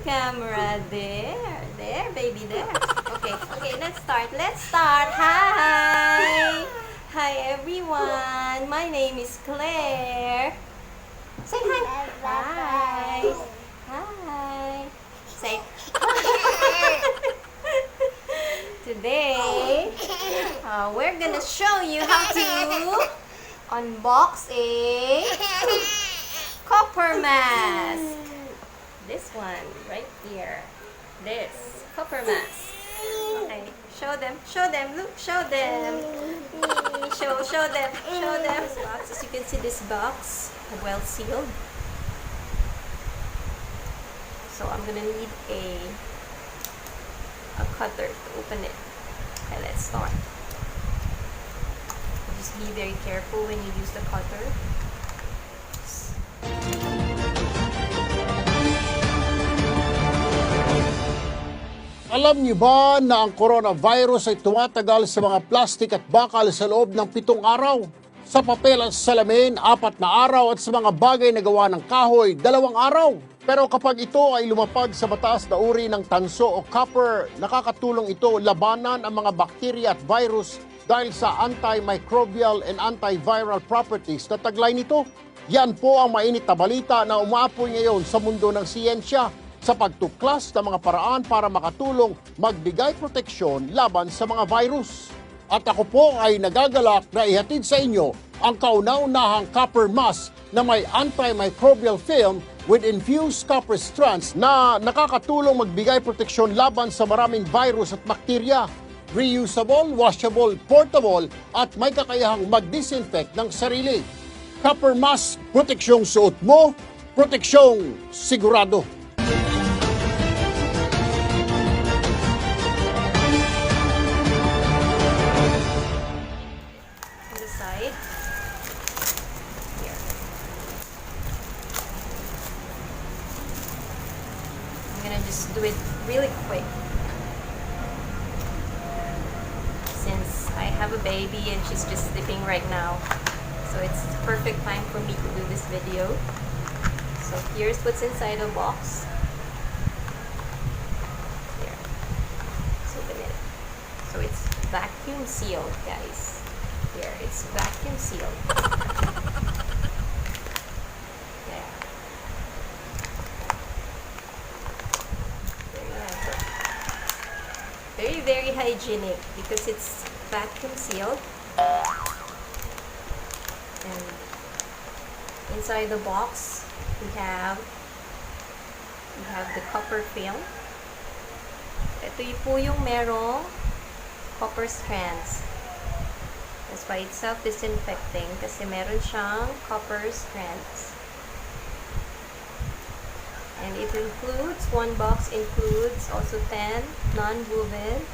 camera. There, baby, there. Okay, let's start. Hi! Hi, everyone. My name is Claire. Say hi. Hi. Hi. Say Today, we're gonna show you how to unbox a copper mask. This one right here. This copper mask. Okay, show them. Look, show them. Show them. This box, as you can see, this box well sealed. So I'm gonna need a cutter to open it. Okay, let's start. Just be very careful when you use the cutter. Alam niyo ba na ang coronavirus ay tumatagal sa mga plastik at bakal sa loob ng 7 araw? Sa papel at salamin, 4 na araw at sa mga bagay na gawa ng kahoy, 2 araw. Pero kapag ito ay lumapag sa mataas na uri ng tanso o copper, nakakatulong ito labanan ang mga bakterya at virus dahil sa antimicrobial and antiviral properties na taglay nito. Yan po ang mainit na balita na umaapoy ngayon sa mundo ng siyensya sa pagtuklas ng mga paraan para makatulong magbigay proteksyon laban sa mga virus. At ako po ay nagagalak na ihatid sa inyo ang kauna-unahang copper mask na may antimicrobial film with infused copper strands na nakakatulong magbigay proteksyon laban sa maraming virus at bakterya. Reusable, washable, portable at may kakayahang mag-disinfect ng sarili. Copper mask, proteksyong suot mo, proteksyong sigurado. Side. Here. I'm gonna just do it really quick since I have a baby and she's just sleeping right now, so it's perfect time for me to do this video. So here's what's inside the box. Here. So open it. So it's vacuum sealed, guys. Here, it's vacuum sealed. There. There you have it. Very, very hygienic because it's vacuum sealed. And inside the box, we have the copper film. Ito po yung merong copper strands. That's why it's self-disinfecting kasi meron siyang copper strands. And it includes, one box includes also 10 non-woven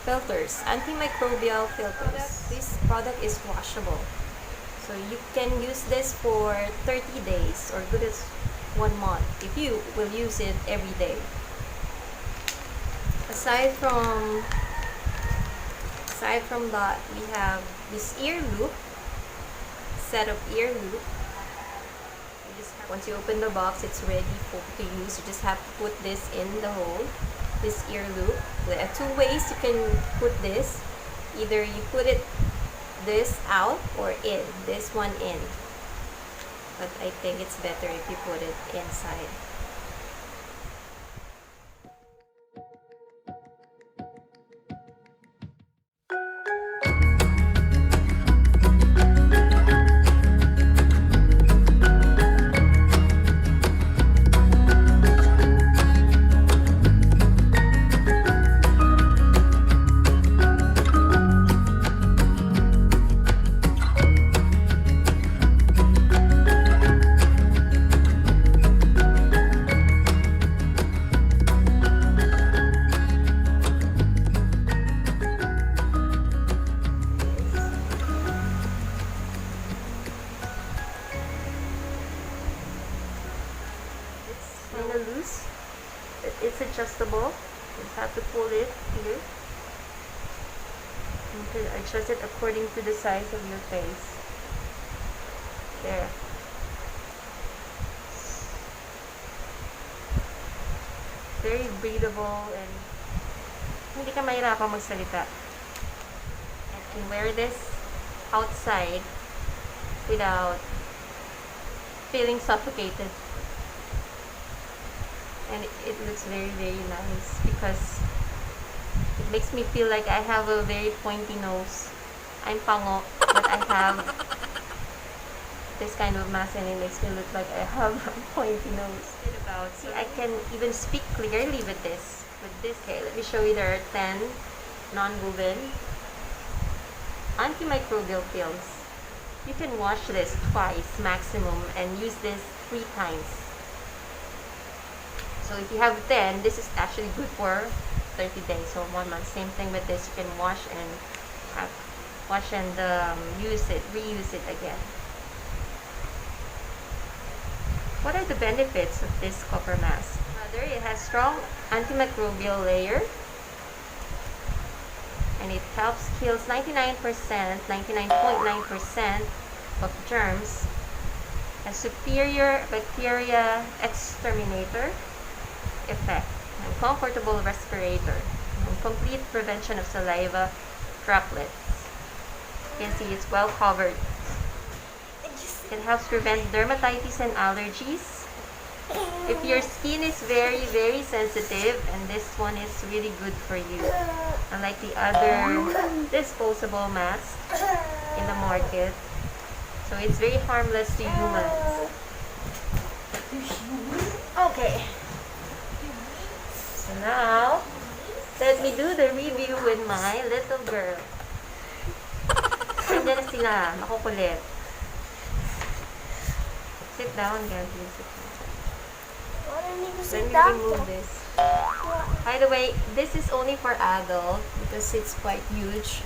filters, antimicrobial filters. This product is washable. So you can use this for 30 days or good as 1 month if you will use it every day. Aside from that, we have this ear loop, set of ear loop. Once you open the box, it's ready to use. You just have to put this in the hole, this ear loop. There are 2 ways you can put this. Either you put this out or in, this one in. But I think it's better if you put it inside. Loose. It's adjustable. You just have to pull it here. You can adjust it according to the size of your face. There. very breathable and hindi ka mahirapang magsalita. And you can wear this outside without feeling suffocated. And it looks very, very nice because it makes me feel like I have a very pointy nose. I'm pango, but I have this kind of mask and it makes me look like I have a pointy nose. See, I can even speak clearly with this. Okay, let me show you. There are 10 non-woven antimicrobial films. You can wash this twice maximum and use this 3 times. So if you have 10, this is actually good for 30 days or 1 month. Same thing with this. You can wash and reuse it again. What are the benefits of this copper mask? It has strong antimicrobial layer and it helps kills 99.9% of germs. A superior bacteria exterminator effect and comfortable respirator and complete prevention of saliva droplets. You can see it's well covered. It helps prevent dermatitis and allergies. If your skin is very, very sensitive, and this one is really good for you, unlike the other disposable masks in the market. So it's very harmless to humans. Okay. So now, let me do the review with my little girl. Nandiyan na sila, makukulit. Sit down, Gabby. Sit down. Let me remove this. By the way, this is only for adult because it's quite huge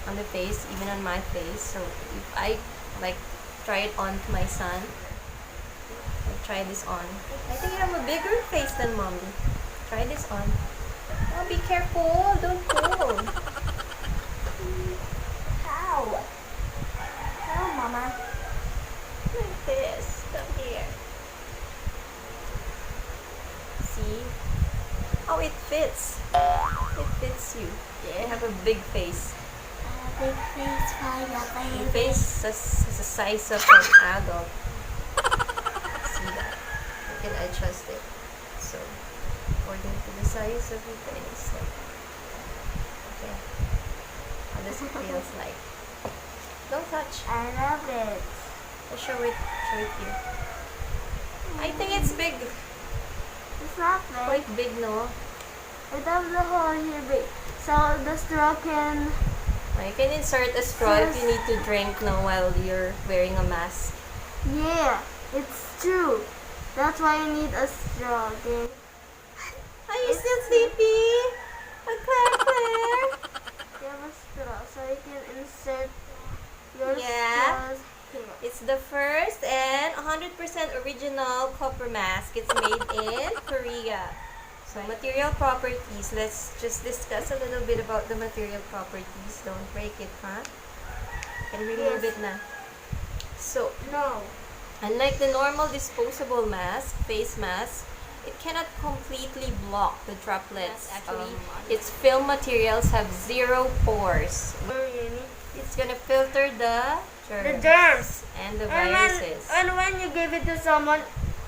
on the face, even on my face. So if I try it on to my son, I'll try this on. I think you have a bigger face than mommy. Try this on. Oh, be careful! Don't pull. How? How, Mama? Like this. Come here. See? Oh, it fits. It fits you. Yeah. You have a big face. Big face, Your face is the size of an adult. See that? You can adjust it. So, according to the size of your face. Okay. How does it feel like? Don't touch. I love it. I'll show it here. I think it's big. It's not big. Quite big, no? I love the hole here big. So the straw can... You can insert a straw if you need to drink while you're wearing a mask. Yeah, it's true. That's why you need a straw, okay? Are you still sleepy? Claire? You have a straw, so you can insert your Yeah. straws here. It's the first and 100% original copper mask. It's made in Korea. So material properties. Let's just discuss a little bit about the material properties. Don't break it, huh? Can remove it na. So, No. unlike the normal disposable mask, face mask, it cannot completely block the droplets. Actually, its film materials have 0 pores. It's gonna filter the germs and the viruses. And when you give it to someone,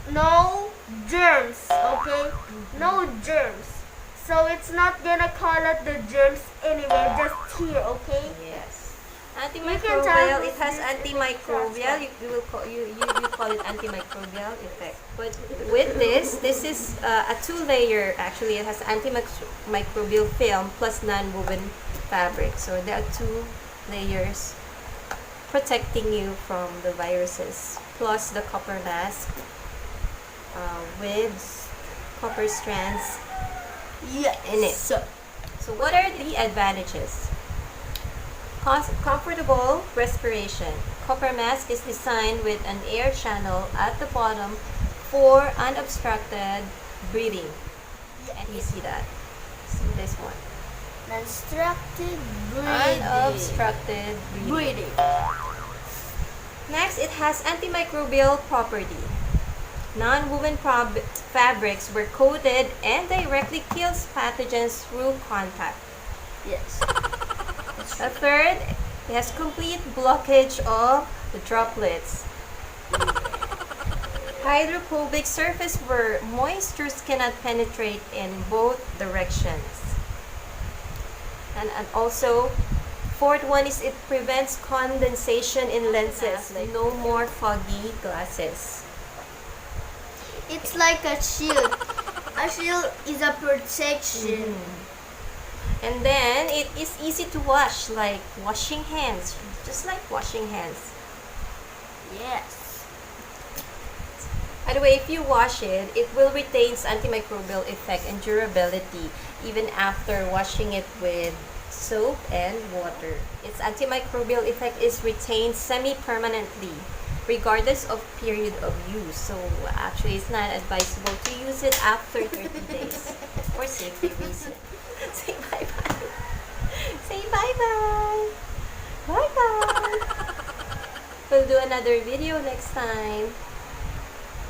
no germs, okay? No germs. So it's not gonna call out the germs anywhere, just here, okay? Yes. can Antimicrobial. tell It has this antimicrobial. You call it antimicrobial effect. But with this is a 2-layer. Actually, it has antimicrobial film plus non-woven fabric. So there are 2 layers protecting you from the viruses. Plus the copper mask with copper strands in it. So what are the advantages? Comfortable respiration. Copper mask is designed with an air channel at the bottom for unobstructed breathing. And you see that. See this one. Unobstructed breathing. Unobstructed breathing. Next, it has antimicrobial property. Non-woven fabrics were coated and directly kills pathogens through contact. Yes. A third, it has complete blockage of the droplets. Hydrophobic surface where moistures cannot penetrate in both directions. And also, fourth one is it prevents condensation in lenses, like no more foggy glasses. It's like a shield. A shield is a protection. And then it is easy to wash, like washing hands, just like washing hands. Yes. By the way, if you wash it, it will retain its antimicrobial effect and durability even after washing it with soap and water. Its antimicrobial effect is retained semi-permanently, regardless of period of use. So actually, it's not advisable to use it after 30 days for safety reasons. Say bye-bye. Say bye-bye. Bye-bye. We'll do another video next time.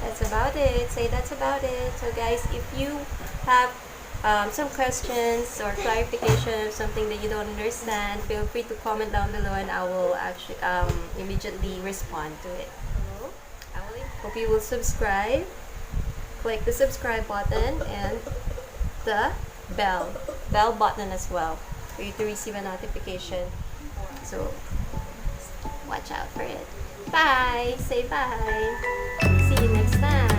That's about it. Say that's about it. So guys, if you have some questions or clarification of something that you don't understand, feel free to comment down below and I will actually immediately respond to it. I will hope you will subscribe. Click the subscribe button and the bell button as well for you to receive a notification. So watch out for it. Bye. Say bye. See you next time.